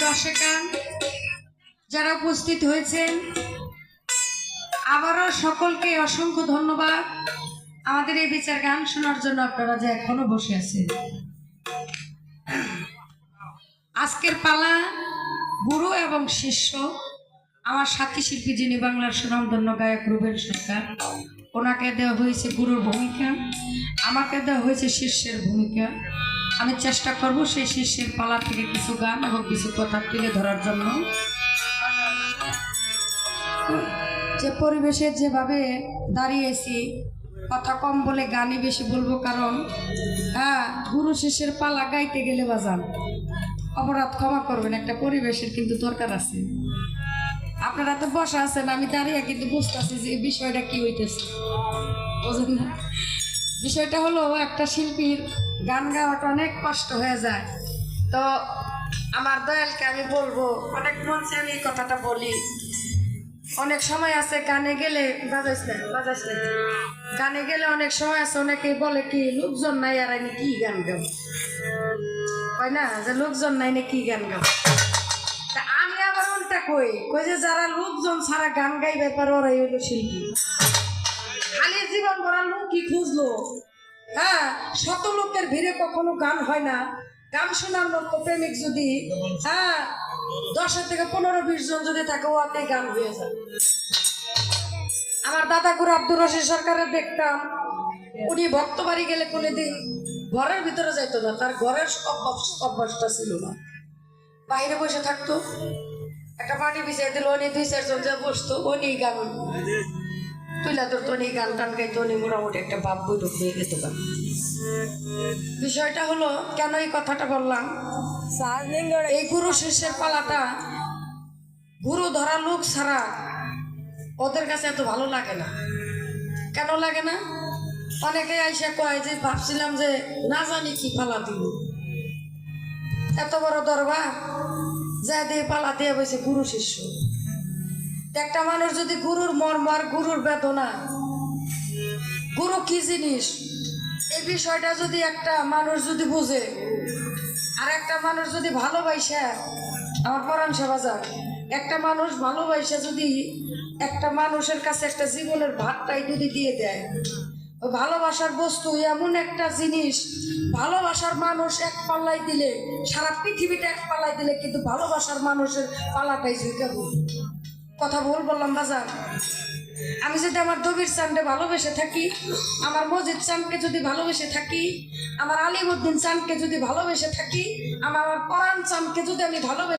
দর্শকান যারা উপস্থিত হয়েছেন, আবারও সকলকে অসংখ্য ধন্যবাদ আমাদের এই বিচার গান শোনার জন্য। আপনারা যে এখনো বসে আছেন, আজকের পালা গুরু এবং শিষ্য। আমার সাথী শিল্পী যিনি বাংলার সুনামধন্য গায়ক রুবেল সরকার, ওনাকে দেওয়া হয়েছে গুরুর ভূমিকা, আমাকে দেওয়া হয়েছে শিষ্যের ভূমিকা। আমি চেষ্টা করব সেই শিষ্যের পালা থেকে কিছু গান এবং কিছু কথা তুলে ধরার জন্য। যে পরিবেশে যেভাবে দাঁড়িয়েছি, কথা কম বলে গানই বেশি বলবো, কারণ গুরু শিষ্যের পালা গাইতে গেলে বাজান অপরাধ ক্ষমা করবেন, একটা পরিবেশের কিন্তু দরকার আছে। আপনারা তো বসা আছেন, আমি দাঁড়িয়ে কিন্তু বুঝতেছি যে এই বিষয়টা কি হইতেছে, বুঝলেন না? বিষয়টা হলো একটা শিল্পীর গান গাওয়াটা অনেক কষ্ট হয়ে যায়। তো আমার দয়ালকে আমি বলবো, অনেক মঞ্চে আমি এই কথাটা বলি, অনেক সময় আছে গানে গেলে বাজাইস না গানে গেলে অনেক সময় আছে অনেকেই বলে কি লোকজন নাই আর আমি কি গান গাব, হয় না যে লোকজন নাই না কি গান গাব। তা আমি আবার উল্টা কই যে যারা লোকজন ছাড়া গান গাইবে পারে ওরাই হইলো শিল্পী। খালি জীবন ভরা লোক কি খুঁজলো, শত লোকের ভিড়ে কখনো গান হয় না। গান শোনার মতো প্রেমিক যদি 10 থেকে 15-20 জন যদি থাকে, ওতেই গান হয়ে যায়। আমার দাদা গুরু আব্দুর রশিদ সরকারের দেখতাম, উনি ভক্ত বাড়ি গেলে কোনোদিন ঘরের ভিতরে যাইতো না, তার ঘরের অভ্যাসটা ছিল না, বাইরে বসে থাকতো। একটা পানি বিছিয়ে দিল, উনি 2-4 জন যা বসতো, উনি গান তুইলা ধরতো, উনি গান টান গাইতো, উনি মোটামুটি একটা ভাব বৈঠক হয়ে যেত গান। বিষয়টা হলো কেন এই কথাটা বললাম, এই গুরু শিষ্যের পালাটা গুরু ধরা লোক ছাড়া ওদের কাছে এত ভালো লাগে না। কেন লাগে না? অনেকে আইসা কয় যে ভাবছিলাম যে না জানি কি পালা দিব, এত বড় দরবার যা দিয়ে পালা দিয়ে বসে গুরু শিষ্য। একটা মানুষ যদি গুরুর মর্ম আর গুরুর বেদনা, গুরু কি জিনিস, এই বিষয়টা যদি একটা মানুষ যদি বুঝে, আর একটা মানুষ যদি ভালোবাসে, আমার পরাণ বাজার, একটা মানুষ ভালোবাসে যদি একটা মানুষের কাছে একটা জীবনের ভাগটাই যদি দিয়ে দেয়, ওই ভালোবাসার বস্তু এমন একটা জিনিস, ভালোবাসার মানুষ এক পাল্লাই দিলে সারা পৃথিবীটা এক পাল্লাই দিলে কিন্তু ভালোবাসার মানুষের পালাটাই ঝুঁকাবো। কথা ভুল বললাম বাজার? আমি যদি আমার দবির চাঁদকে ভালোবেসে থাকি, আমার মজিদ চাঁদকে যদি ভালোবেসে থাকি, আমার আলিমউদ্দিন চাঁদকে যদি ভালোবেসে থাকি, আমার পরাণ চাঁদকে যদি আমি ভালোবেসে